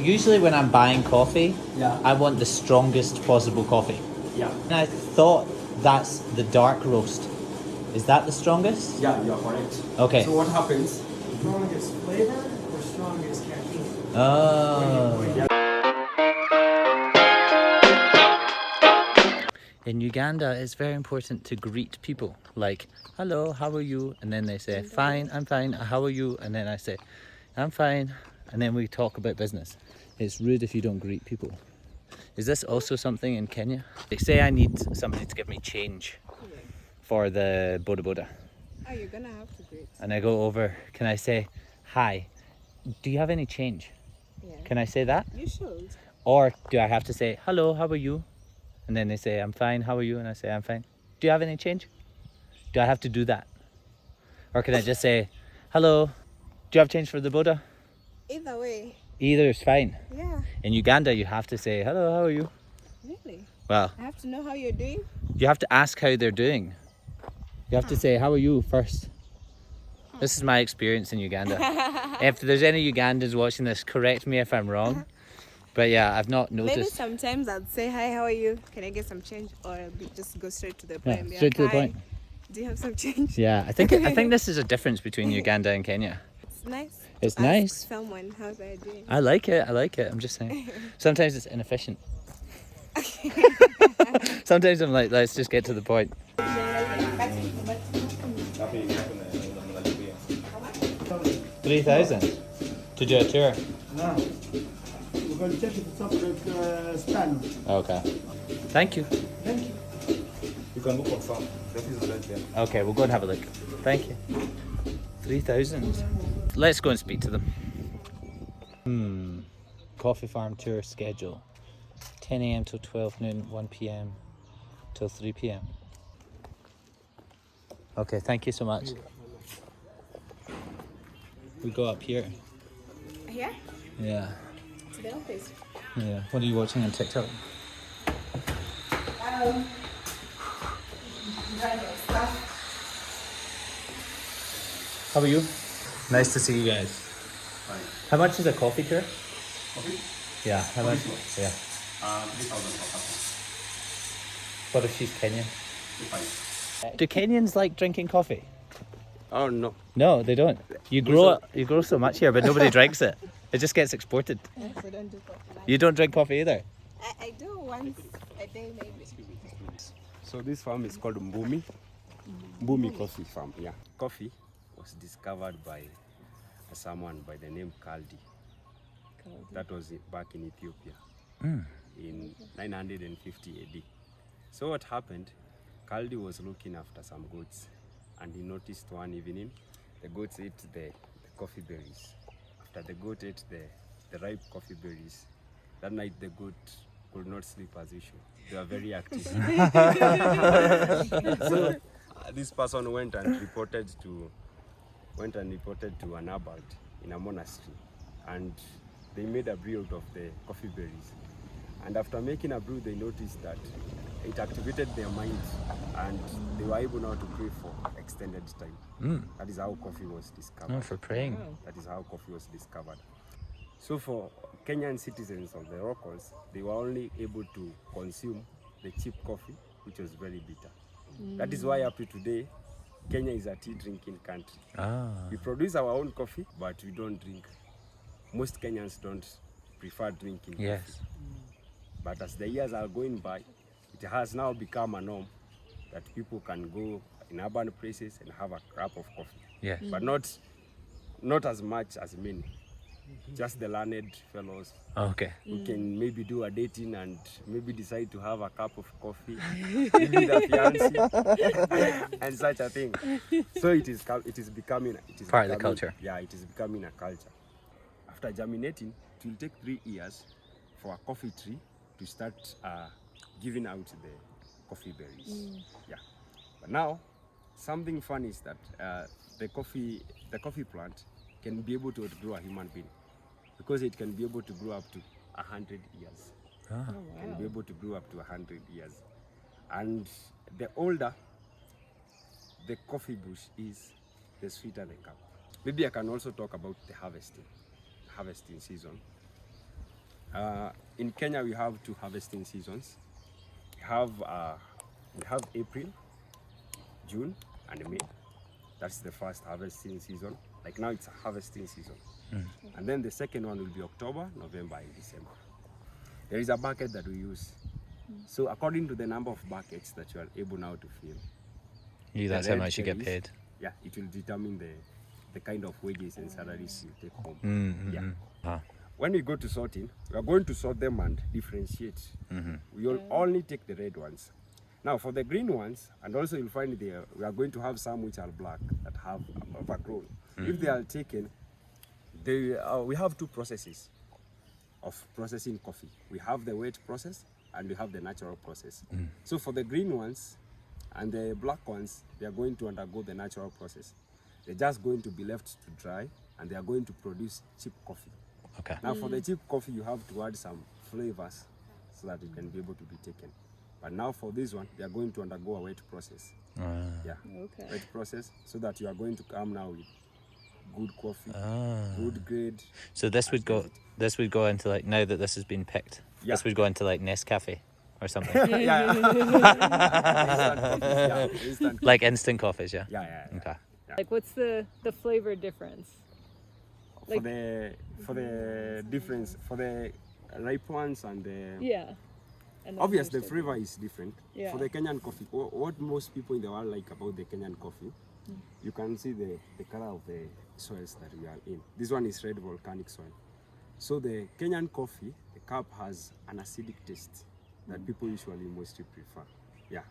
usually when I'm buying coffee, Yeah. I want the strongest possible coffee. Yeah. And I thought that's the dark roast. Is that the strongest? Yeah, you're correct. Okay. So what happens? Strongest flavor or strongest caffeine? Oh. In Uganda, it's very important to greet people. Like, hello, how are you? And then they say, fine, I'm fine. How are you? And then I say, I'm fine. And then we talk about business. It's rude if you don't greet people. Is this also something in Kenya? They say I need somebody to give me change for the boda boda. Oh, you're gonna have to greet. And I go over, can I say, hi, do you have any change? Yeah. Can I say that? You should. Or do I have to say, hello, how are you? And then they say, I'm fine, how are you? And I say, I'm fine. Do you have any change? Do I have to do that? Or can I just say, hello, do you have change for the boda? Either way. Either is fine. Yeah. In Uganda, you have to say, hello, how are you? Really? Well, I have to know how you're doing. you have to ask how they're doing. You have to say, how are you first? This is my experience in Uganda. If there's any Ugandans watching this, correct me if I'm wrong. But yeah, I've not Maybe noticed. sometimes I'd say, hi, how are you? Can I get some change? Or just go straight to the point. Yeah, and be straight to like, the "Hi, point. Do you have some change? Yeah, I think this is a difference between Uganda and Kenya. It's nice. It's to nice. Ask someone how they're doing. I like it. I'm just saying. Sometimes it's inefficient. Sometimes I'm like, let's just get to the point. 3,000 to do a tour. No. We're going to check if it's up with span. Okay. Thank you. Thank you. You can look on farm. That is right there. Okay, we'll go and have a look. Thank you. 3,000. Let's go and speak to them. Coffee farm tour schedule. 10 a.m. till 12 noon, 1 p.m. till 3 p.m. Okay, thank you so much. We go up here. Here? Yeah. To the office. Yeah. What are you watching on TikTok? How are you? Nice to see you guys. Fine. How much is a coffee tour? Coffee? Yeah. How much? Coffee Yeah. 3,000 per person. What if she's Kenyan? Fine. Do Kenyans like drinking coffee? Oh no. No, they don't. You grow so much here, but nobody drinks it. It just gets exported. Yes, I don't do coffee. You don't drink coffee either? I do once a day maybe. So this farm is called Mbumi. Mbumi Coffee Farm. Yeah. Coffee was discovered by someone by the name Kaldi. That was back in Ethiopia in 950 AD. So what happened? Kaldi was looking after some goats, and he noticed one evening the goats ate the coffee berries. After the goat ate the ripe coffee berries, that night the goat could not sleep as usual. They were very active. So this person went and reported to an abbot in a monastery, and they made a brew out of the coffee berries. And after making a brew, they noticed that it activated their minds, and they were able now to pray for extended time. That is how coffee was discovered. Oh, for praying. That is how coffee was discovered. So for Kenyan citizens of the locals, they were only able to consume the cheap coffee, which was very bitter. That is why up to today, Kenya is a tea drinking country. We produce our own coffee, but we don't drink. Most Kenyans don't prefer drinking Yes. coffee. But as the years are going by, it has now become a norm that people can go in urban places and have a cup of coffee. Yes. But not as much as many. Just the learned fellows Okay. who can maybe do a dating and maybe decide to have a cup of coffee, maybe the fiancé, and such a thing. So it is becoming Part of the culture. Yeah, it is becoming a culture. After germinating, it will take 3 years for a coffee tree to start giving out the coffee berries. Yeah. But now, something fun is that the coffee plant can be able to outgrow a human being, because it can be able to grow up to 100 years. Can be able to grow up to 100 years. And the older the coffee bush is, the sweeter the cup. Maybe I can also talk about the harvesting season. In Kenya, we have two harvesting seasons. We have April, June, and May. That's the first harvesting season. Like now, it's a harvesting season. And then the second one will be October, November, and December. There is a bucket that we use. So according to the number of buckets that you are able now to fill, That's the how red much you get cherries, paid. yeah, it will determine the kind of wages and salaries you take home. Yeah. Ah. When we go to sorting, we are going to sort them and differentiate. We will only take the red ones. Now for the green ones, and also you'll find we are going to have some which are black that have overgrown. If they are taken, we have two processes of processing coffee. We have the wet process and we have the natural process. So for the green ones and the black ones, they are going to undergo the natural process. They're just going to be left to dry and they are going to produce cheap coffee. Okay. Now for the cheap coffee, you have to add some flavors so that it can be able to be taken. But now for this one, they are going to undergo a wet process. Yeah, Okay. wet process, so that you are going to come now with good coffee, good grade. So this would go. This would go into like, now that this has been picked. Yeah. This would go into like Nescafe or something. Instant coffee, yeah, instant Like instant coffees, yeah. yeah. Okay. Like, what's the flavor difference? For the difference, for the ripe ones and the Yeah. And obviously the flavor is different. Yeah. For the Kenyan coffee, what most people in the world like about the Kenyan coffee, you can see the color of the soils that we are in. This one is red volcanic soil. So the Kenyan coffee, the cup has an acidic taste that people usually mostly prefer. Yeah.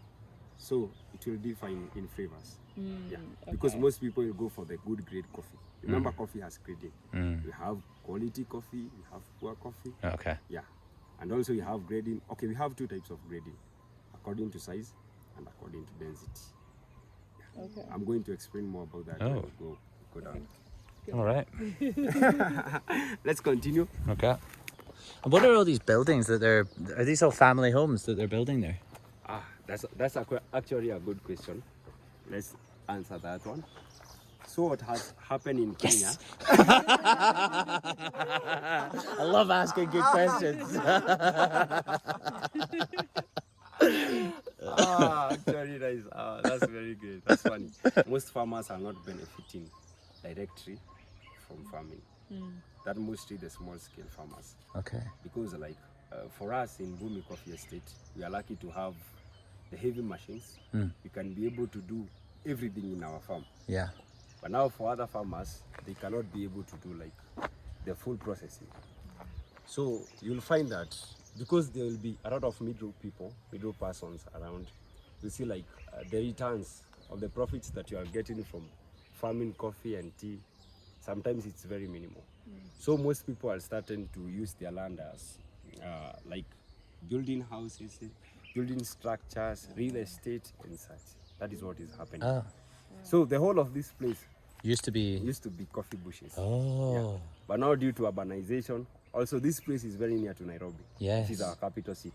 So it will differ in flavors. Yeah. Because most people will go for the good grade coffee. Remember, coffee has grading. We have quality coffee, we have poor coffee. Okay. Yeah. And also you have grading. Okay, we have two types of grading, according to size and according to density. Okay. I'm going to explain more about that when we go down. All right. Let's continue. Okay. And what are all these buildings that are these all family homes that they're building there? That's actually a good question. Let's answer that one. So what has happened in Kenya? I love asking good questions. Actually, that's very good. That's funny. Most farmers are not benefiting directly from farming. That mostly the small scale farmers. Okay. Because for us in Bumi Coffee Estate, we are lucky to have the heavy machines. We can be able to do everything in our farm. Yeah. But now for other farmers, they cannot be able to do like the full processing. So you'll find that because there will be a lot of middle persons around, you see like the returns of the profits that you are getting from farming coffee and tea, sometimes it's very minimal. So most people are starting to use their land as like building houses, building structures, real estate and such. That is what is happening. Oh. So the whole of this place Used to be. coffee bushes. Oh. Yeah. But now due to urbanization, also this place is very near to Nairobi, Yes. which is our capital city.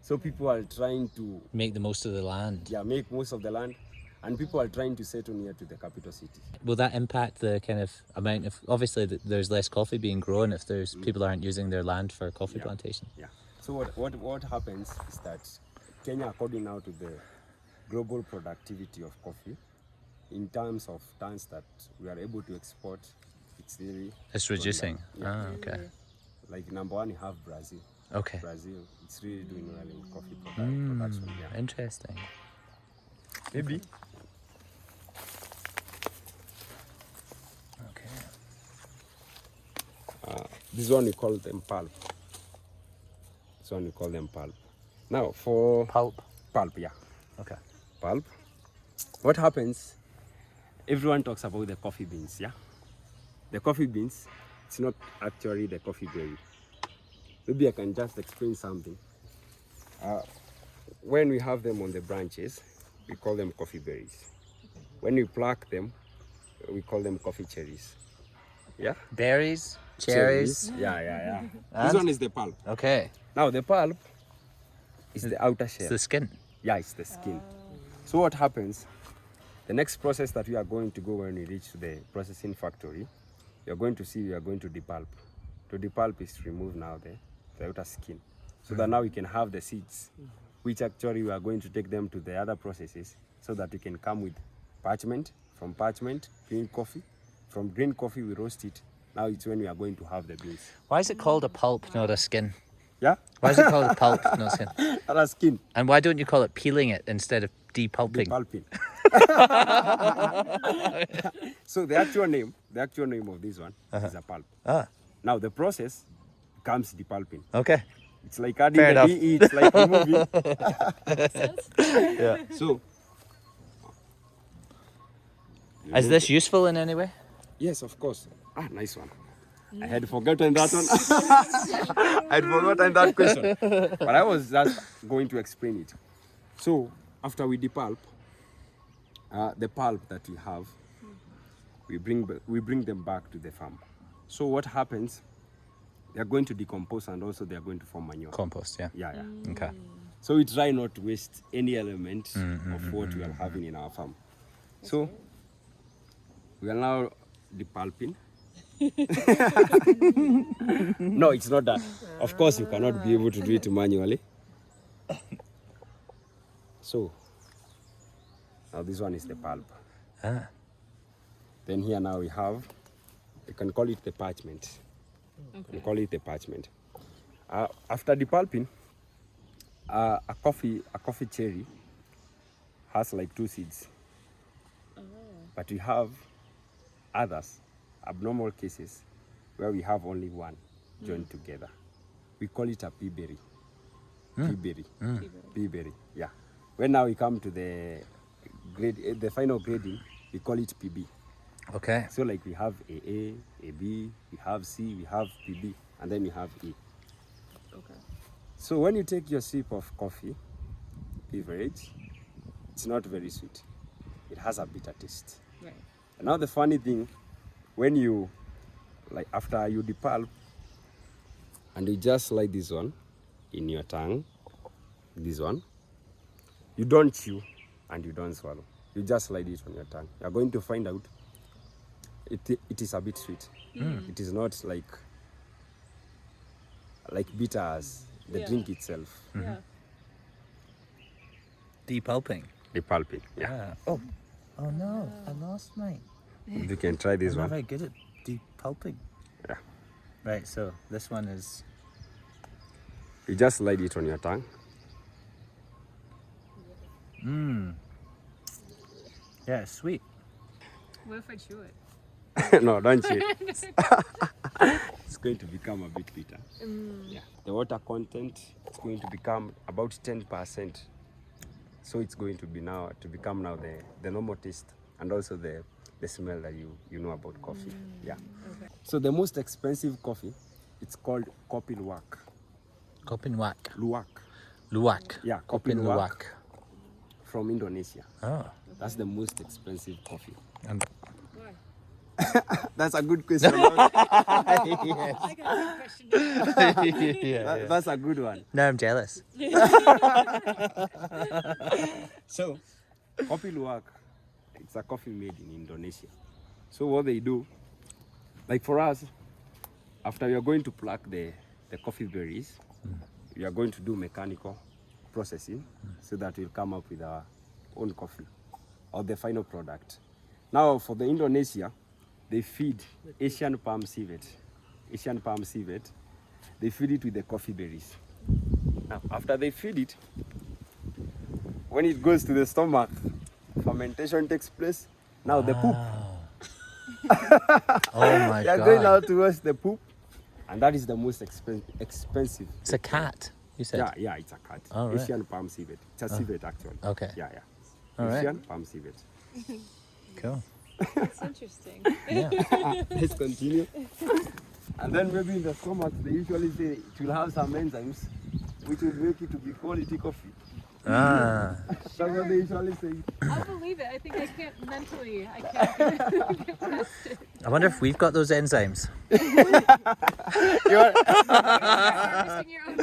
So people are trying to Make the most of the land. make most of the land, and people are trying to settle near to the capital city. Will that impact the kind of amount of, obviously there's less coffee being grown if there's people aren't using their land for coffee plantation? Yeah. So what happens is that Kenya, according now to the global productivity of coffee, in terms of tons that we are able to export, it's really It's reducing. Yeah. Ah, okay. Like number one, you have Brazil. Okay. Brazil, it's really doing well in coffee production. Yeah. Interesting. Maybe. Okay. This one we call them pulp. Now for Pulp. pulp, yeah. Okay. Pulp. What happens? Everyone talks about the coffee beans, yeah? The coffee beans, it's not actually the coffee berry. Maybe I can just explain something. When we have them on the branches, we call them coffee berries. When we pluck them, we call them coffee cherries. Yeah? Berries, cherries. Yeah. And? This one is the pulp. Okay. Now the pulp is the outer shell. It's the skin. Yeah, it's the skin. So what happens, the next process that we are going to go when we reach the processing factory, you're going to see we are going to depulp. To depulp is to remove now the the outer skin, so that now we can have the seeds, which actually we are going to take them to the other processes, so that we can come with parchment. From parchment, green coffee. From green coffee, we roast it. Now it's when we are going to have the beans. Why is it called a pulp, not a skin? Yeah, Why is it called a pulp, not skin? other skin. And why don't you call it peeling it instead of depulping? Pulping. So the actual name of this one is a pulp. Now the process comes depulping. Okay. It's like adding Fair the enough. DE, it's like removing. Yeah. So Is this useful in any way? yes, of course. Nice one. I had forgotten that one. I had forgotten that question. But I was just going to explain it. So after we depulp, the pulp that we have, we bring them back to the farm. So what happens? They are going to decompose, and also they are going to form manure. Compost, yeah. Yeah. Okay. So we try not to waste any element of what we are having in our farm. So we are now depulping. No, it's not that. Of course, you cannot be able to do it manually. So now this one is the pulp. Then here now we have, you can call it the parchment. We call it the parchment. After depulping, a coffee cherry has like 2 seeds. But we have others, abnormal cases, where we have only one joined together. We call it a pea berry. Pea berry, yeah. When now we come to the final grading, we call it PB. Okay. So like we have AA, AB, we have C, we have PB, and then we have E. Okay. So when you take your sip of coffee, beverage, it's not very sweet. It has a bitter taste. Right. And now the funny thing, when you, like after you depulp, and you just slide this one in your tongue, this one, you don't chew and you don't swallow. You just slide it on your tongue. You're going to find out it is a bit sweet. It is not like bitter as the drink itself. Yeah. Depulping. Depulping, yeah. Oh no, I lost mine. You can try this I'm not one. very good at depulping. Yeah. Right, so this one is... You just slide it on your tongue. Yeah, it's sweet. What if I chew it? No, don't chew it. It's going to become a bit bitter. Yeah. The water content is going to become about 10%. So it's going to become now the normal taste, and also the smell that you know about coffee. Yeah. Okay. So the most expensive coffee, it's called kopi luwak. Kopi Luwak. Luwak. Yeah, Kopi kopi Luwak. luwak from Indonesia. Oh. That's the most expensive coffee. And Why? That's a good question. I got a question. That's a good one. now I'm jealous. So, kopi luwak, it's a coffee made in Indonesia. So what they do, like for us, after we are going to pluck the coffee berries, we are going to do mechanical processing so that we'll come up with our own coffee or the final product. Now for the Indonesia, they feed Asian palm civet. They feed it with the coffee berries. Now after they feed it, when it goes to the stomach, fermentation takes place. Now the poop. Oh my They are going god. now towards the poop, and that is the most expensive. It's a cat, you said? Yeah, it's a cat. All right. Asian palm civet. It's a civet actually. Okay. Yeah. All right. Asian palm civet. Cool. That's interesting. Yeah. Let's continue. And then maybe in the stomach, they usually say it will have some enzymes which will make it to be quality coffee. Ah. That's what they usually say. I'll believe it. I think I can't mentally. I can't get past it. I wonder if we've got those enzymes. Harvesting your own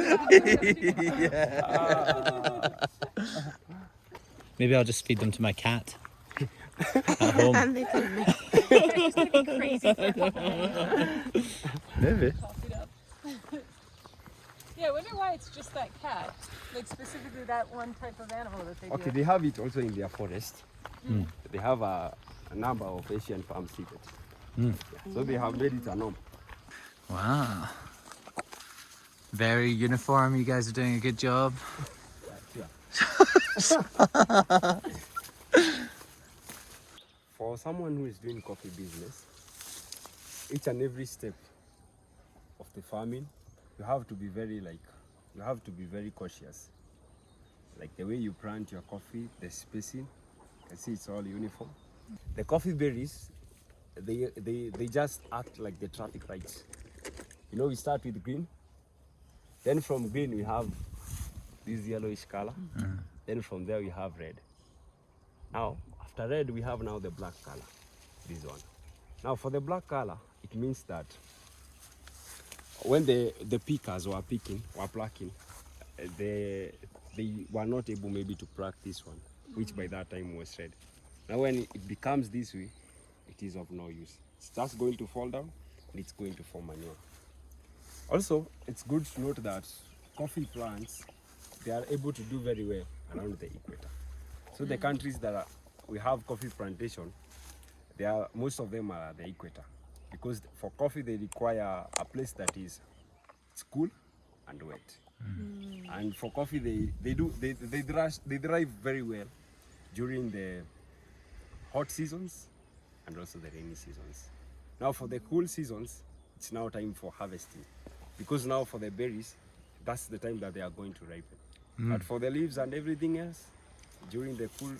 crop. Maybe I'll just feed them to my cat at home. And they can make It's gonna be crazy. Maybe. Cough it up. Yeah, I wonder why it's just that cat. Like specifically that one type of animal that they Okay, do. they have it also in their forest. They have a number of Asian farms seated. Yeah, so they have made it a norm. Wow. Very uniform. You guys are doing a good job. For someone who is doing coffee business, each and every step of the farming, you have to be very cautious. Like the way you plant your coffee, the spacing, you can see it's all uniform. The coffee berries, they just act like the traffic lights. You know, we start with green, then from green we have this yellowish color, then from there we have red. Now, after red we have now the black color, this one. Now for the black color, it means that when the pickers were plucking, they were not able maybe to pluck this one, which by that time was red. Now when it becomes this way, it is of no use. It's just going to fall down and it's going to form manure. Also, it's good to note that coffee plants, they are able to do very well around the equator. So the countries that we have coffee plantation, most of them are at the equator, because for coffee they require a place that is cool and wet. And for coffee they thrive very well during the hot seasons and also the rainy seasons. Now for the cool seasons, it's now time for harvesting, because now for the berries, that's the time that they are going to ripen. But for the leaves and everything else, during the cool,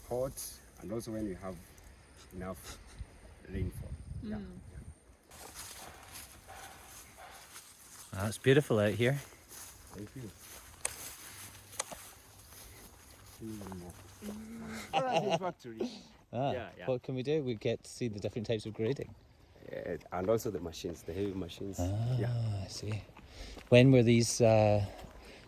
hot, and also when we have enough rainfall. Yeah. Wow, it's beautiful out here. Thank you. Factory. Ah, Yeah. What can we do? We get to see the different types of grading. And also the machines, the heavy machines. Yeah. I see. When were these?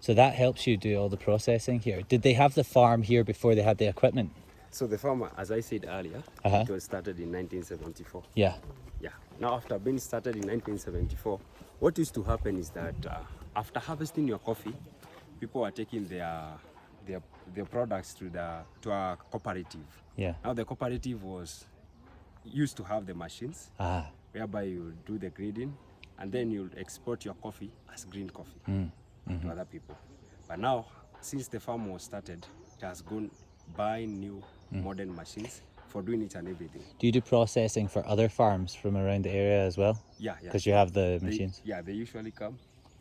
So that helps you do all the processing here. Did they have the farm here before they had the equipment? So the farm, as I said earlier, it was started in 1974. Yeah. Yeah. Now after being started in 1974, what used to happen is that after harvesting your coffee, people are taking their products to a cooperative. Yeah. Now the cooperative used to have the machines whereby you do the grading and then you'll export your coffee as green coffee to other people. But now, since the farm was started, it has gone buying new modern machines for doing it and everything. Do you do processing for other farms from around the area as well? Yeah. Because you have the machines. They usually come.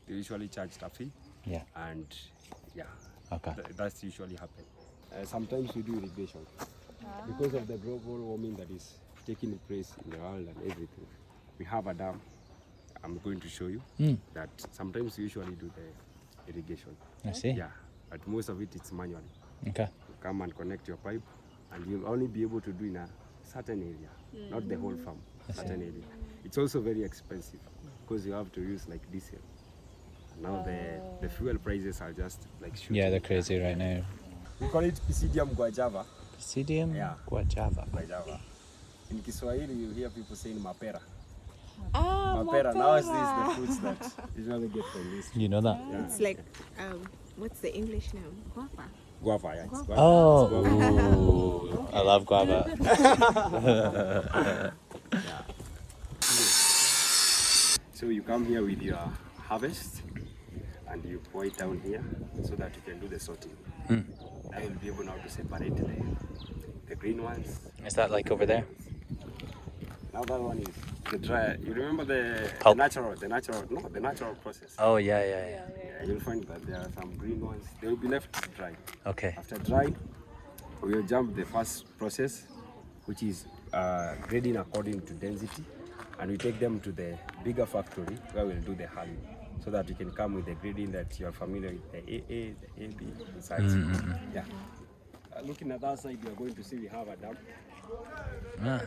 They usually charge a fee. Yeah. And yeah, Okay. that's usually happen. Sometimes we do irrigation because of the global warming that is taking place in the world and everything. We have a dam. I'm going to show you that sometimes we usually do the irrigation. I see. Yeah, but most of it's manually. Okay. You come and connect your pipe, and you'll only be able to do in a certain area, not the whole farm. Certain area. It's also very expensive because you have to use like diesel. Now the fuel prices are just like shooting. Yeah, they're crazy right now. We call it Pisidium guajava. Pisidium Yeah. guajava. Guajava. In Kiswahili, you hear people saying mapera. Ah, Mapera. Now is the fruits that usually get from this. You know that? Yeah. It's like, what's the English name? Guava. Guava, yeah. It's guava. Oh, ooh, I love guava. So you come here with your harvest and you pour it down here so that you can do the sorting. That will be able now to separate the green ones. Is that like over there? Now that one is the dry. You remember the Pulp. natural process. Oh, yeah. Yeah, you'll find that there are some green ones. They will be left dry. Okay. After dry, we will jump the first process, which is grading according to density, and we take them to the bigger factory where we'll do the hulling, so that you can come with the grading that you are familiar with, the AA, the AB, and such. Yeah. Looking at that side, you are going to see we have a dam. Ah.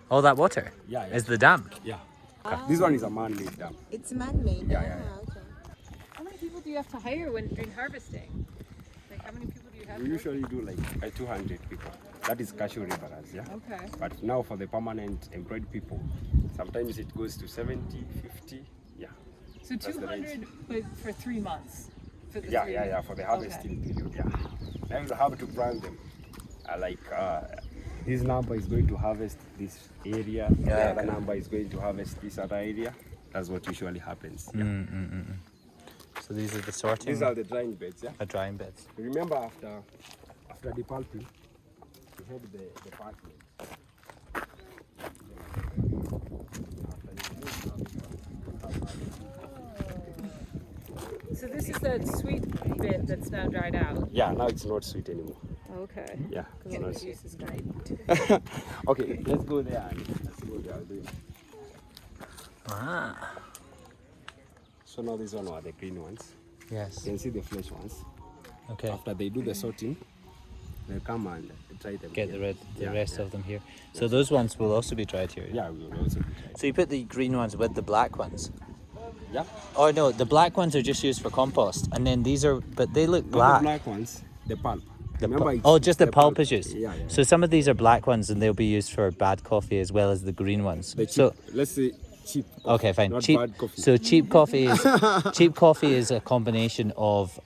All that water Yeah. is the dam. Yeah. This one is a man-made dam. It's man-made. Yeah. Okay. How many people do you have to hire when during harvesting? Like how many people do you have? We usually do like 200 people. That is casual laborers, yeah. Okay. But now for the permanent employed people, sometimes it goes to 70, 50, yeah. So That's the rate. 200, but for 3 months. For the Yeah, 3 yeah, yeah, for the harvesting period, yeah. Then you have to plan them. This number is going to harvest this area, the other number is going to harvest this other area. That's what usually happens. Yeah. So these are the sorting. These are the drying beds, yeah. the drying beds. Remember after the pulping, we had the parchment. So this is that sweet bit that's now dried out. Yeah, now it's not sweet anymore. Okay. Yeah, it's not sweet. Juice is dried. Okay, let's go there and see what they are doing. Ah. So now these one are the green ones. Yes. You can see the fresh ones. Okay. After they do the sorting, they come and try them. Get here. the Yeah, rest yeah. of them here. So those ones will also be dried here. Yeah, we will also be tried. So you put the green ones with the black ones. Yeah. Oh no, the black ones are just used for compost, and then these are, but they look Not black. the black ones, the pulp. The Remember, pul- it's- oh, just the pulp pulp. is used. Yeah, yeah. So some of these are black ones, and they'll be used for bad coffee as well as the green ones. The cheap, So let's say cheap. okay, fine. Not Cheap. bad coffee. So cheap coffee is cheap coffee is a combination of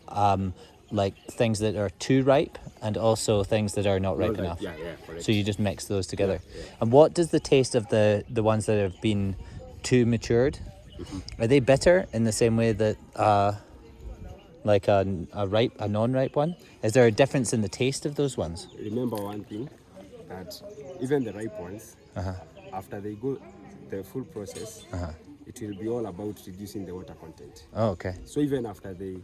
like things that are too ripe and also things that are not ripe Not ripe, enough. yeah, yeah, correct. So you just mix those together. Yeah. And what does the taste of the ones that have been too matured? Are they bitter in the same way that like a non-ripe one? Is there a difference in the taste of those ones? Remember one thing, that even the ripe ones, after they go the full process, it will be all about reducing the water content. Oh, okay. So even after they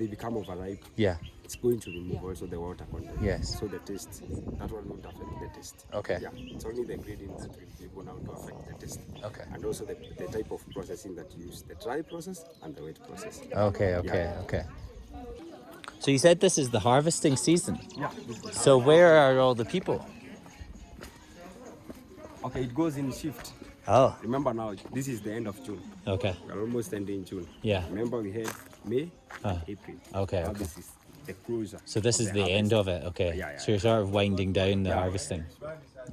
become overripe, Yeah. it's going to remove also the water content. Yes. So the taste, that one won't affect the taste. Okay. Yeah. It's only the ingredients that will be able now to affect the taste. Okay. And also the type of processing that you use, the dry process and the wet process. Okay. Yeah. Okay. So you said this is the harvesting season. Yeah. So where are all the people? Okay, it goes in shift. Oh, Remember now, this is the end of June. okay. We're almost ending June. Yeah. Remember we had May, April. Okay, Now okay. this is the closure. So this of is the end harvest. of it. Okay. Yeah, yeah, So you're sort of winding down the Yeah. harvesting.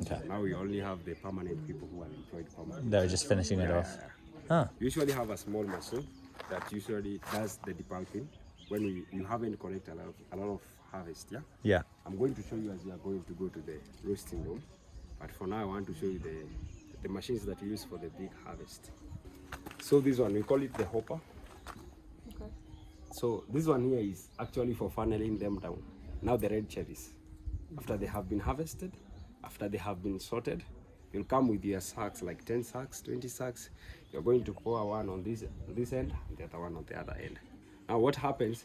Okay. Now we only have the permanent people who are employed permanently. They're just finishing it off. Huh. We usually have a small machine that usually does the depulping when you haven't collected a lot of harvest. Yeah. Yeah. I'm going to show you as we are going to go to the roasting room, but for now I want to show you the machines that we use for the big harvest. So this one we call it the hopper. Okay. So this one here is actually for funneling them down. Now the red cherries, after they have been harvested, after they have been sorted, you'll come with your sacks, like 10 sacks, 20 sacks. You're going to pour one on this end and the other one on the other end. Now what happens,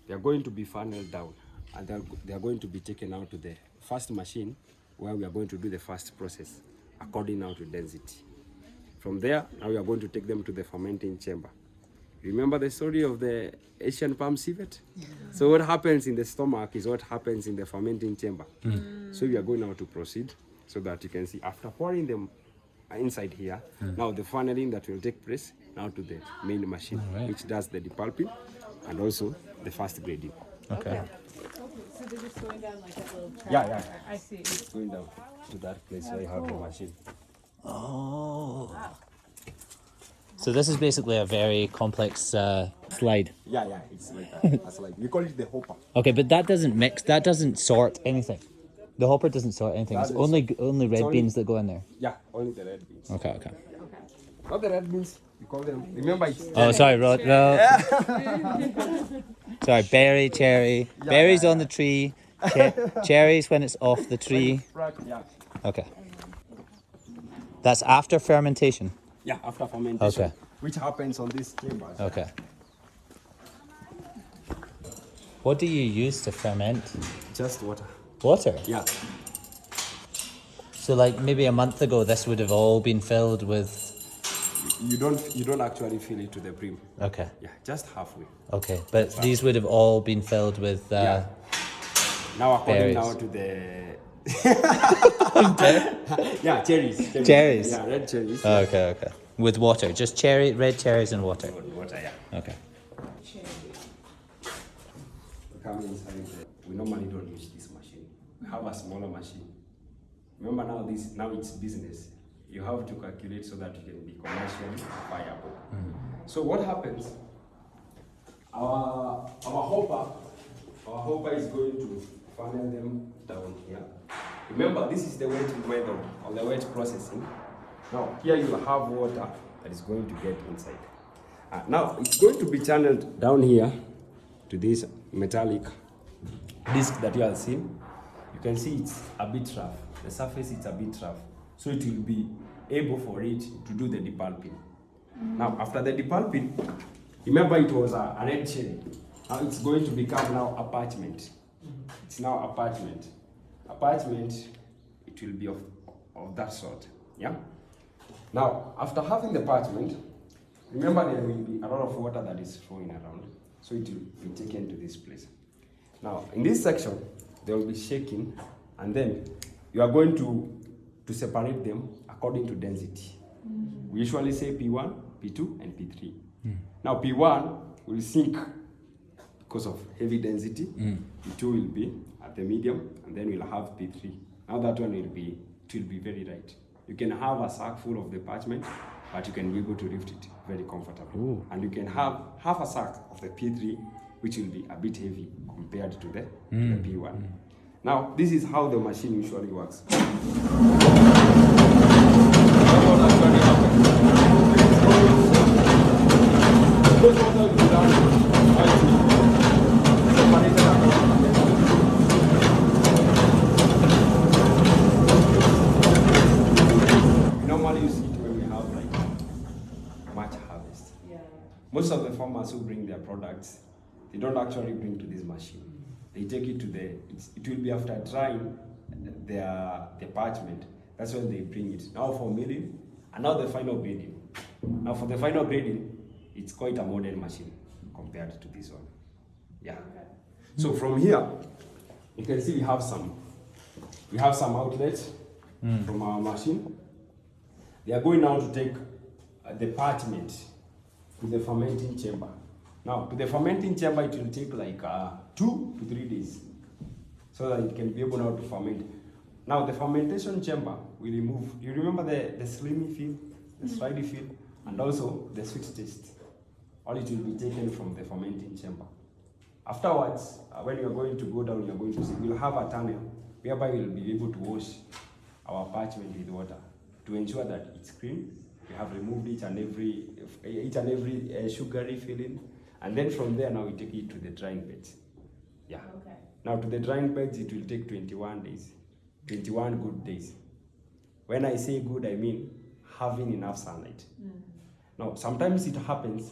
they're going to be funneled down and they're going to be taken out to the first machine where we are going to do the first process according now to density. From there, now we are going to take them to the fermenting chamber. Remember the story of the Asian palm civet? Yeah. So what happens in the stomach is what happens in the fermenting chamber. So we are going now to proceed so that you can see after pouring them inside here, now the funneling that will take place now to the main machine, which does the depulping and also the fast grading. Okay. So they're just going down like that little track. Yeah. I see. It's going down to that place where you have the machine. Oh. So this is basically a very complex slide. Yeah, it's like that. That's like, we call it the hopper. Okay, but that doesn't mix. That doesn't sort anything. The hopper doesn't sort anything. It's That is- only red only- beans that go in there. Yeah, only the red beans. Okay. Not the red beans, we call them, remember it's Oh, sorry, Rod. No. Sorry, berry, cherry. Berries on the tree. Cherries when it's off the tree. yeah. Okay. That's after fermentation. Yeah, after fermentation. Okay. Which happens on this chamber. Okay. What do you use to ferment? Just water. Water. Yeah. So like maybe a month ago, this would have all been filled with. You don't actually fill it to the brim. Okay. Yeah, just halfway. Okay, but these would have all been filled with. Yeah. Now according berries. now to the yeah, cherries. Cherries. Yeah, red cherries. Okay. With water, just red cherries and water. Water, yeah. Okay. Come inside. We normally don't use this machine. we have a smaller machine. Remember now it's business. You have to calculate so that you can be commercially viable. So what happens? Our hopper is going to funnel them down here. Remember, this is the wet method or the wet processing. Now here you have water that is going to get inside. Now it's going to be channeled down here to this metallic disc that you are seeing. You can see it's a bit rough. The surface is a bit rough, so it will be able for it to do the depulping. Now after the depulping, remember it was an eggshell. Now it's going to become now a parchment. It's now a parchment. A parchment, it will be of that sort. Yeah. Now after having the parchment, remember there will be a lot of water that is flowing around, so it will be taken to this place. Now in this section, they will be shaking, and then you are going to separate them according to density. We usually say P1, P2, and P3. Now P1 will sink because of heavy density. P2 will be at the medium, and then we'll have P3. Now that one will be very light. You can have a sack full of the parchment, but you can be able to lift it very comfortably. Ooh. And you can have half a sack of the P3, which will be a bit heavy compared to the P1. Now, this is how the machine usually works. Normally you see it when we have like much harvest. Most of the farmers who bring their products, they don't actually bring to this machine. They take it to it will be after drying the parchment. That's when they bring it. Now for milling, and now the final grading. Now for the final grading, it's quite a modern machine compared to this one. Yeah. So from here, you can see we have some outlets from our machine. They are going now to take the parchment to the fermenting chamber. Now, to the fermenting chamber, it will take like 2 to 3 days so that it can be able now to ferment. Now, the fermentation chamber will remove, you remember the slimy feel, the slimy feel, and also the sweet taste. All it will be taken from the fermenting chamber. Afterwards, when you are going to go down, you are going to see, we'll have a tunnel whereby we'll be able to wash our parchment with water to ensure that it's clean. We have removed each and every sugary filling. And then from there, now we take it to the drying beds. Yeah. Okay. Now to the drying beds, it will take 21 days. 21 good days. When I say good, I mean having enough sunlight. Now, sometimes it happens,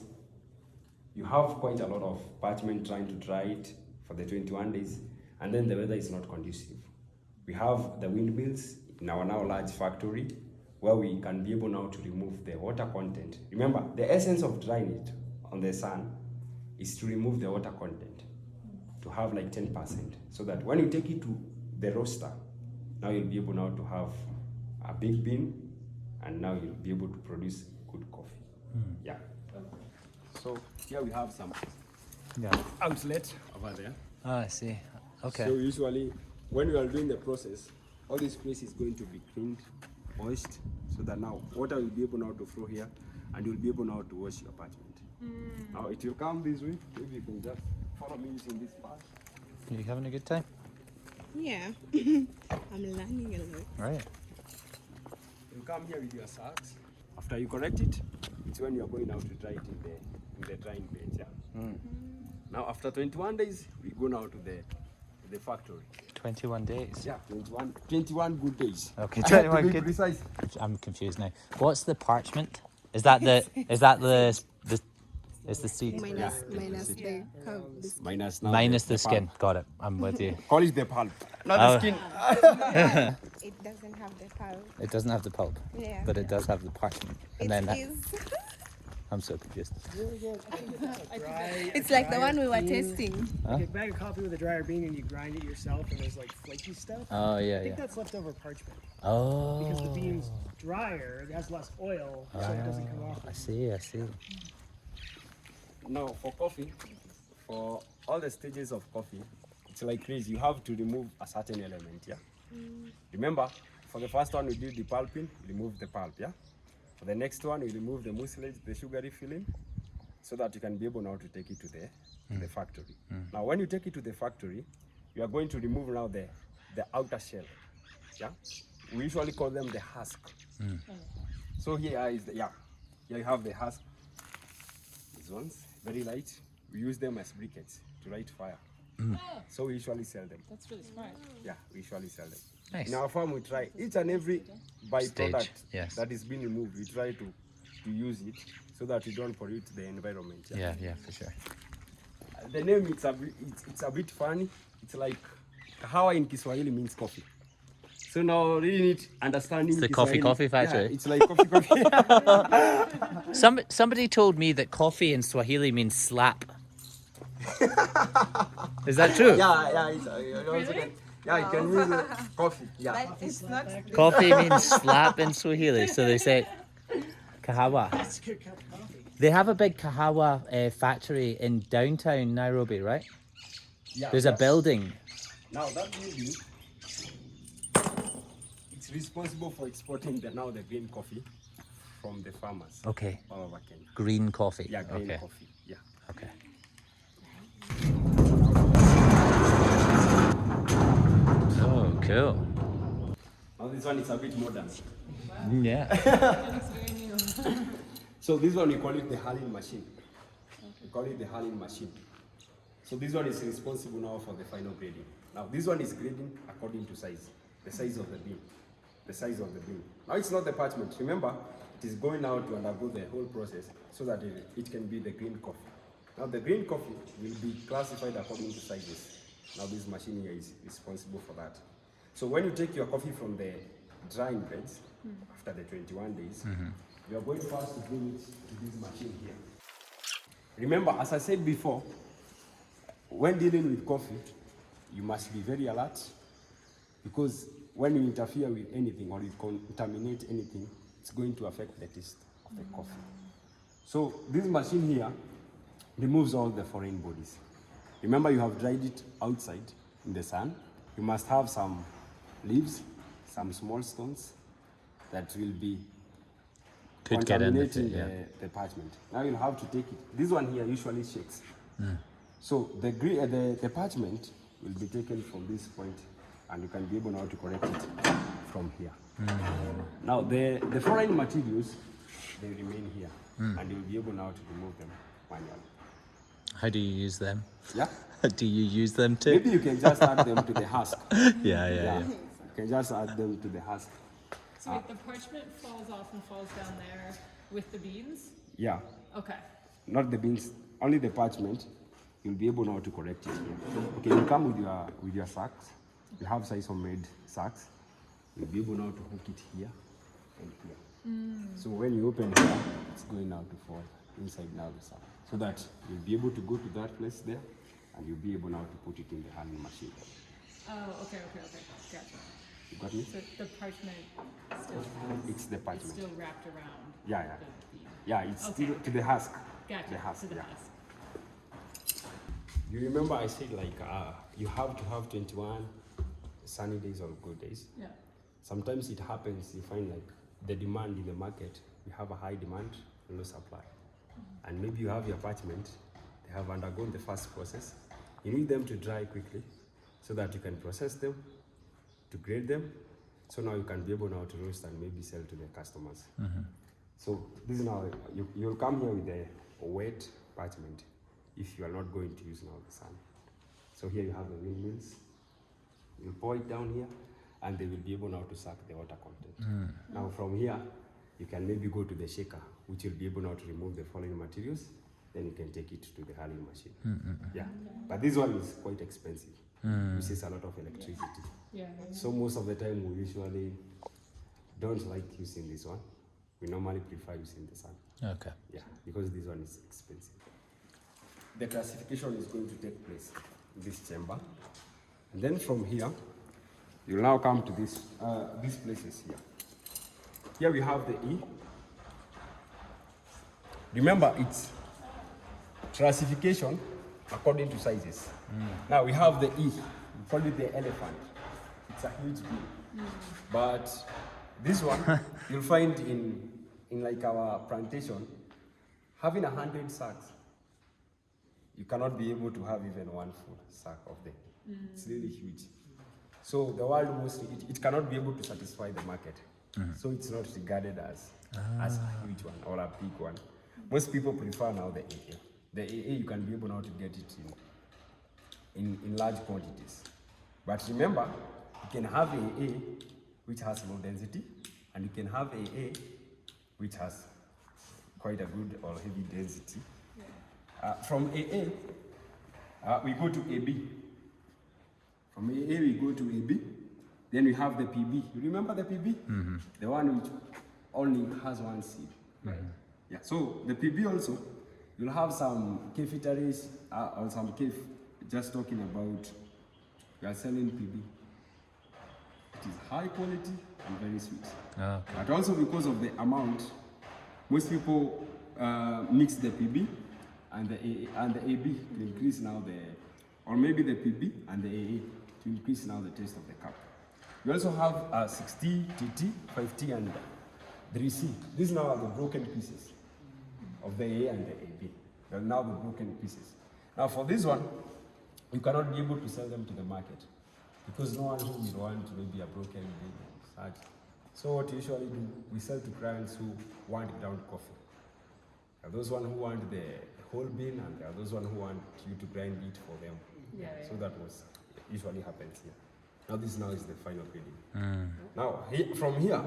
you have quite a lot of parchment trying to dry it for the 21 days, and then the weather is not conducive. We have the windmills in our now large factory where we can be able now to remove the water content. Remember, the essence of drying it on the sun is to remove the water content, to have like 10%, so that when you take it to the roaster, now you'll be able now to have a big bean, and now you'll be able to produce good coffee. Yeah. So here we have some outlet over there. Oh, I see. Okay. So usually, when we are doing the process, all this place is going to be cleaned, washed, so that now water will be able now to flow here, and you'll be able now to wash your parchment. Now it will come this way. Maybe you can just follow me using this path. Are you having a good time? Yeah. I'm learning a lot. Right. You come here with your sacks. After you correct it, it's when you are going now to dry it in the drying bed. Yeah. Now after 21 days, we go now to the factory. 21 days? Yeah, 21 good days. Okay, I have to 21 be good. precise. I'm confused now. What's the parchment? Is that the is the seed? Minus the cow. Minus now Minus the skin. pulp. Got it. I'm with you. Call it the pulp, not Oh. the skin. It doesn't have the cow. It doesn't have the pulp, Yeah. but it does have the parchment. And It then that, is. I'm so confused. It's like the one we were tasting. Huh? You bag of coffee with a dryer bean and you grind it yourself, and there's like flaky stuff. Oh I yeah, think yeah. that's leftover parchment Oh. because the bean's drier, it has less oil, so it doesn't come off. I see. I see. Now for coffee, for all the stages of coffee, it's like crazy. You have to remove a certain element, yeah? Remember, for the first one we did the pulping, remove the pulp, yeah? For the next one, we remove the mucilage, the sugary filling, so that you can be able now to take it to the factory. Now, when you take it to the factory, you are going to remove now the outer shell, yeah? We usually call them the husk. So here is the, yeah, here you have the husk. These ones, very light. We use them as briquettes to light fire. So we usually sell them. That's really smart. Yeah, we usually sell them. Nice. In our farm, we try each and every byproduct Stage, yes. that is being removed. We try to use it so that we don't pollute the environment. Yeah, yeah, for sure. The name it's a bit funny. It's like kahawa in Kiswahili means coffee. So now really need understanding. It's the Kiswahili. coffee factory. Yeah, it's like coffee. Somebody told me that coffee in Swahili means slap. Is that true? Yeah, it's, you also can, yeah, you can use coffee. Yeah. But it's not. Coffee means slap in Swahili, so they say kahawa. That's a good cup of coffee. They have a big kahawa factory in downtown Nairobi, right? Yeah, There's a building. Now that building, it's responsible for exporting the green coffee from the farmers Okay. all over Kenya. Green coffee. Yeah, green Okay. coffee. Yeah. Okay. Oh, cool. Now this one is a bit modern. Yeah. It's very new. So this one we call it the hulling machine. We call it the hulling machine. So this one is responsible now for the final grading. Now this one is grading according to size, the size of the bean, the size of the bean. Now it's not the parchment. Remember, it is going out to undergo the whole process so that it can be the green coffee. Now the green coffee will be classified according to sizes. Now this machine here is responsible for that. So when you take your coffee from the drying beds after the 21 days, you are going first to bring it to this machine here. Remember, as I said before, when dealing with coffee, you must be very alert, because when you interfere with anything or you contaminate anything, it's going to affect the taste of the coffee. So this machine here removes all the foreign bodies. Remember, you have dried it outside in the sun. You must have some leaves, some small stones that will be Could get in with contaminating it, yeah. the parchment. Now you'll have to take it. This one here usually shakes. So the parchment will be taken from this point, and you can be able now to correct it from here. Now the foreign materials, they remain here, and you'll be able now to remove them manually. How do you use them? Yeah. Do you use them too? Maybe you can just add them to the husk. Yeah. You can just add them to the husk. So wait, the parchment falls off and falls down there with the beans? Yeah. Okay. Not the beans, only the parchment. You'll be able now to correct it here. Okay, you come with your sacks. You have size homemade sacks. You'll be able now to hook it here and here. So when you open here, it's going now to fall inside now the sack. So that you'll be able to go to that place there, and you'll be able now to put it in the handling machine. Oh, okay. Gotcha. You got me? So the parchment still It's the it's parchment. still wrapped around. Yeah. the bean. Yeah, it's Okay. still to the husk. Gotcha. The husk, to the yeah. husk. You remember I said like you have to have 21 sunny days or good days. Yeah. Sometimes it happens, you find like the demand in the market, you have a high demand, low supply. And maybe you have your parchment, they have undergone the first process. You need them to dry quickly so that you can process them, to grade them. So now you can be able now to roast and maybe sell to the customers. So this is now, you'll come here with a wet parchment if you are not going to use now the sun. So here you have the windmills. You pour it down here, and they will be able now to suck the water content. Now from here, you can maybe go to the shaker, which will be able now to remove the foreign materials. Then you can take it to the hulling machine. Yeah, but this one is quite expensive. Uses a lot of electricity. Yeah. So most of the time we usually don't like using this one. We normally prefer using the sun. Okay. Yeah, because this one is expensive. The classification is going to take place in this chamber. And then from here, you'll now come to these places here. Here we have the E. Remember, it's classification according to sizes. Now we have the E. We call it the elephant. It's a huge bee. But this one you'll find in like our plantation, having 100 sacks. You cannot be able to have even one full sack of them. It's really huge. So the world mostly, it cannot be able to satisfy the market. So it's not regarded as a huge one or a big one. Most people prefer now the AA. The AA, you can be able now to get it in large quantities. But remember, you can have AA which has low density, and you can have AA which has quite a good or heavy density. From AA, we go to AB. From AA, we go to AB. Then we have the PB. You remember the PB? The one which only has one seed. Yeah. So the PB also, you'll have some cafeterias or some cafe just talking about we are selling PB. It is high quality and very sweet. Okay. But also because of the amount, most people mix the PB and the AB to increase now or maybe the PB and the AA to increase now the taste of the cup. We also have 6T, TT, 5T, and 3C. These now are the broken pieces of the AA and the AB. They're now the broken pieces. Now for this one, you cannot be able to sell them to the market because no one who will want maybe a broken bean or such. So what we usually do, we sell to clients who want ground coffee. There are those one who want the whole bean, and there are those one who want you to grind it for them. So that was usually happens here. Now this is the final grading. Now from here,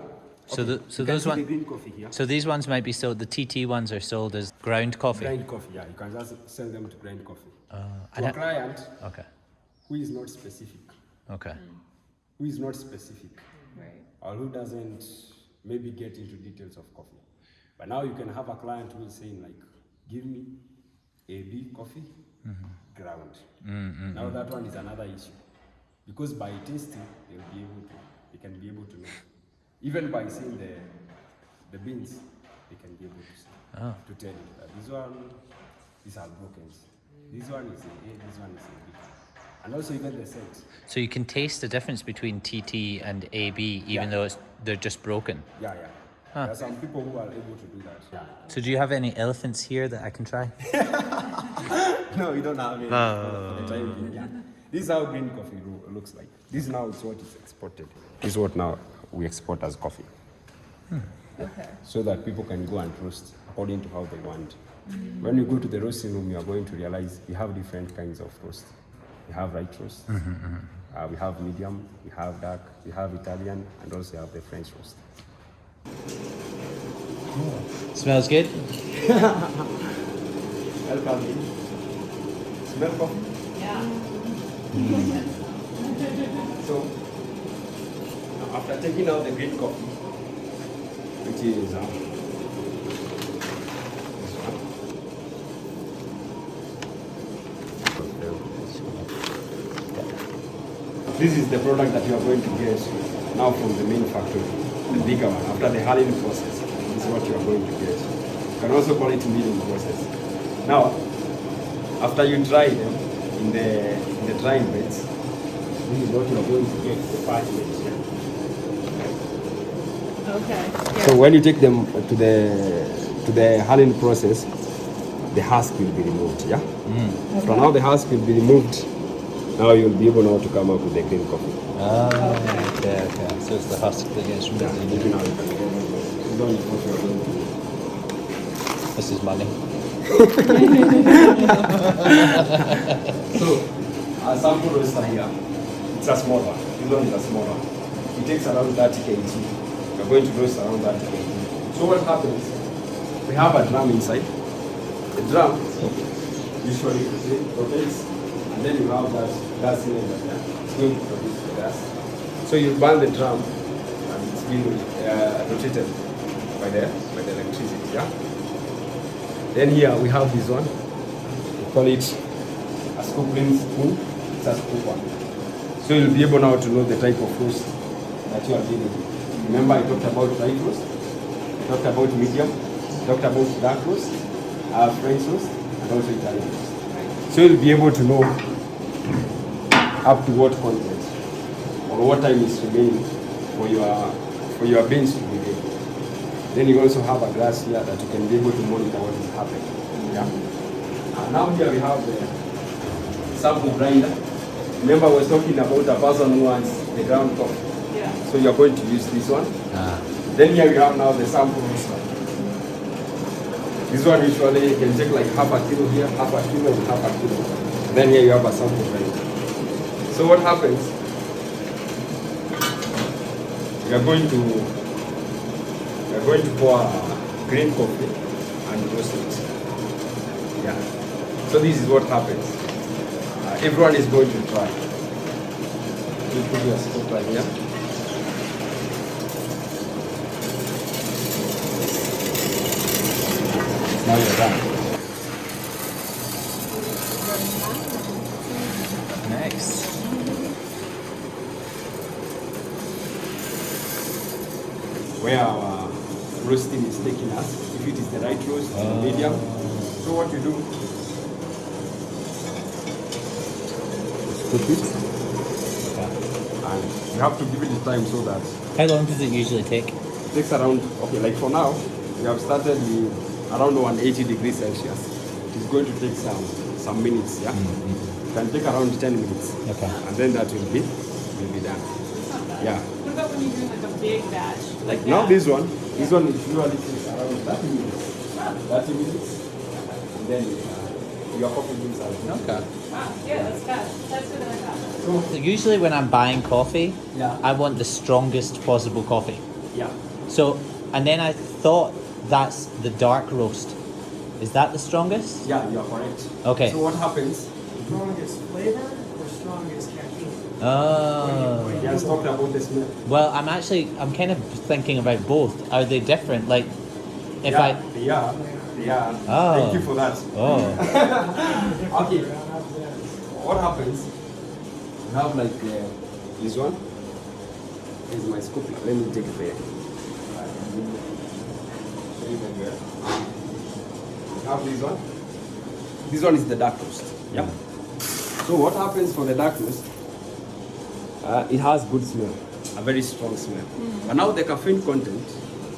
So okay, so you can those see one. the green coffee here. So these ones might be sold. The TT ones are sold as ground coffee. Grind coffee, yeah. You can just sell them to grind coffee. and To a I- client Okay. who is not specific, Okay. Right. or who doesn't maybe get into details of coffee. But now you can have a client who is saying like, give me AB coffee, ground. Now that one is another issue. Because by tasting, they can be able to know. Even by seeing the beans, they can be able to see, to tell you that these are broken. This one is A, this one is AB. And also even the scent. So you can taste the difference between TT and AB, even though they're just broken. Yeah. There are some people who are able to do that. Yeah. So do you have any elephants here that I can try? No, we don't have any for the time being. Yeah. This is how green coffee looks like. This now is what is exported. This is what now we export as coffee. Okay. So that people can go and roast according to how they want. When you go to the roasting room, you are going to realize we have different kinds of roast. We have light roast, we have medium, we have dark, we have Italian, and also we have the French roast. Smells good. Welcome in. Smell coffee? Yeah. So, now after taking out the green coffee, which is this one. This is the product that you are going to get now from the main factory, the bigger one. After the hulling process, this is what you are going to get. You can also call it milling process. Now, after you dry them in the drying beds, this is what you are going to get, the parchment. Okay. So when you take them to the hulling process, the husk will be removed. Yeah. So now the husk will be removed. Now you'll be able now to come up with the green coffee. Okay. So it's the husk that gets removed. Maybe now you can get it. You don't need what you are going to do. This is money. So, a sample roaster here, it's a small one. This one is a small one. It takes around 30 kg. We're going to roast around 30 kg. So what happens, we have a drum inside. The drum usually rotates, and then you have that gas cylinder there. It's going to produce the gas. So you burn the drum, and it's being rotated by the electricity, yeah? Then here we have this one. We call it a scooping spoon. It's a scoop one. So you'll be able now to know the type of roast that you are dealing with. Remember I talked about light roast, I talked about medium, I talked about dark roast, French roast, and also Italian roast. So you'll be able to know up to what content or what time is remaining for your beans to be ready. Then you also have a glass here that you can be able to monitor what is happening. Yeah. And now here we have the sample grinder. Remember, I was talking about a person who wants the ground coffee. Yeah. So you're going to use this one. Then here we have now the sample roaster. This one usually can take like half a kilo here, half a kilo, and half a kilo. Then here you have a sample grinder. So what happens? We are going to pour green coffee and roast it. Yeah. So this is what happens. Everyone is going to try. You put your scoop right here. Now you're done. Nice. Where our roasting is taking us, if it is the right roast, the medium. So what you do, scoop it, and you have to give it the time so that How long does it usually take? it takes around, okay, like for now, we have started with around 180 degrees Celsius. It is going to take some minutes, yeah? It can take around 10 minutes. Okay. And then that will be done. Yeah. What about when you're doing like a big batch? Like now this one usually takes around 30 minutes. 30 minutes. And then your coffee beans are done. Okay. Wow, yeah, that's fast. That's what I thought. So usually when I'm buying coffee, Yeah. I want the strongest possible coffee. Yeah. So, and then I thought that's the dark roast. Is that the strongest? Yeah, you are correct. Okay. So what happens? Strongest flavor or strongest caffeine? Oh. He has talked about the smell. Well, I'm kind of thinking about both. Are they different? Like, if Yeah. Oh. Thank you for that. Oh. Okay. What happens? You have like this one. This is my scoop. Let me take it there. Show you here. You have this one. This one is the dark roast. Yeah. So what happens for the dark roast? It has good smell, a very strong smell. But now the caffeine content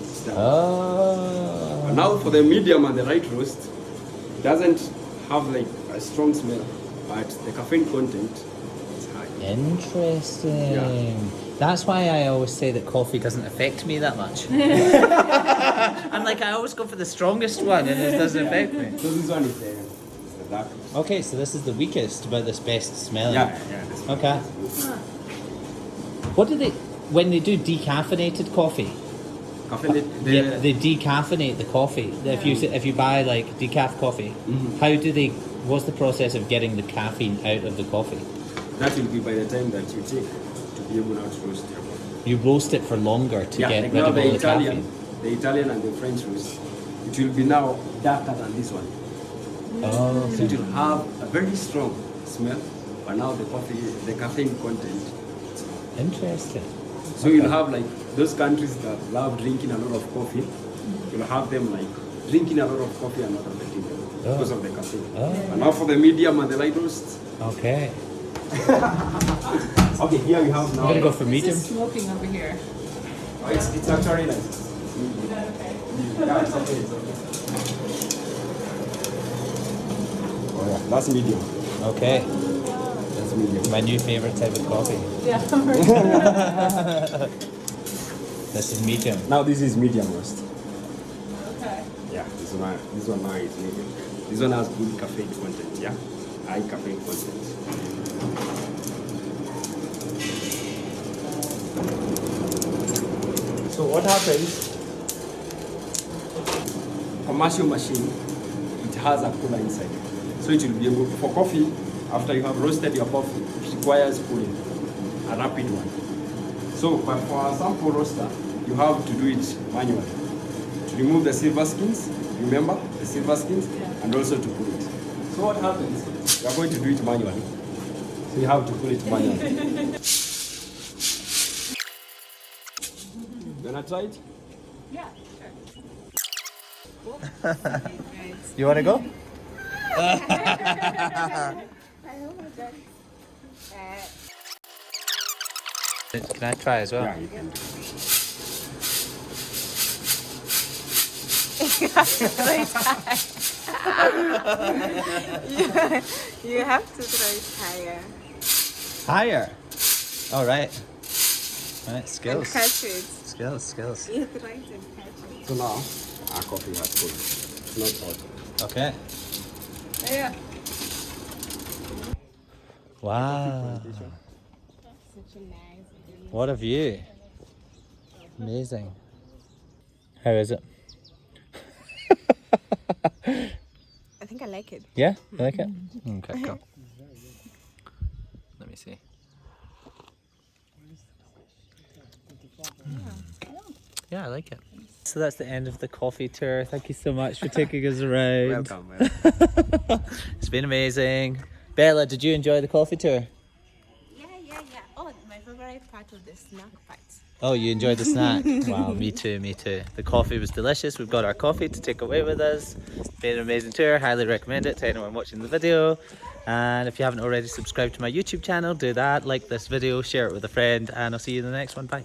is down. Oh. But now for the medium and the right roast, it doesn't have like a strong smell, but the caffeine content is high. Interesting. Yeah. That's why I always say that coffee doesn't affect me that much. I'm like, I always go for the strongest one and it doesn't affect me. So this one is the dark roast. Okay, so this is the weakest, but this best smelling. Yeah. This one. Okay. What do they, when they do decaffeinated coffee? Caffeine, They decaffeinate the coffee. If you buy like decaf coffee, how do they? What's the process of getting the caffeine out of the coffee? that will be by the time that you take to be able now to roast your coffee. You roast it for longer to get like rid now of all the the Italian, caffeine. the Italian and the French roast, it will be now darker than this one. Oh, So it will have a very strong smell, but now the coffee, the caffeine content. interesting. So you'll have like those countries that love drinking a lot of coffee, you'll have them like drinking a lot of coffee and not affecting them because of the caffeine. Oh. And now for the medium and the light roast. Okay. Okay, here we have I'm now. gonna go for medium. This is smoking over here. Oh, it's actually nice. Is that okay? Yeah, it's okay. It's okay. Oh yeah, that's medium. Okay. That's medium. My new favorite type of coffee. Yeah. This is medium. Now this is medium roast. Okay. Yeah, this one now is medium. This one has good caffeine content, yeah? High caffeine content. So what happens, commercial machine, it has a cooler inside. So it will be able, for coffee, after you have roasted your coffee, it requires cooling, a rapid one. So, but for a sample roaster, you have to do it manually. To remove the silver skins, remember the silver skins, and also to cool it. So what happens, you are going to do it manually. So you have to cool it manually. You wanna try it? Yeah, sure. You wanna go? I hope that Can I try as well? Yeah, you can do. You have to throw it higher. Higher. All right. All right. And Skills. catch it. Skills. You throw it and catch it. So now our coffee has cooled. It's not hot. Okay. Yeah. Wow. Such a nice view. What a view. Amazing. How is it? I think I like it. Yeah? You like it? Okay, cool. Let me see. Yeah, I like it. So that's the end of the coffee tour. Thank you so much for taking us around. Welcome. It's been amazing. Bella, did you enjoy the coffee tour? Yeah. Oh, my favorite part of the snack part. Oh, you enjoyed the snack? Wow, me too. The coffee was delicious. We've got our coffee to take away with us. It's been an amazing tour. Highly recommend it to anyone watching the video. And if you haven't already subscribed to my YouTube channel, do that. Like this video, share it with a friend, and I'll see you in the next one. Bye.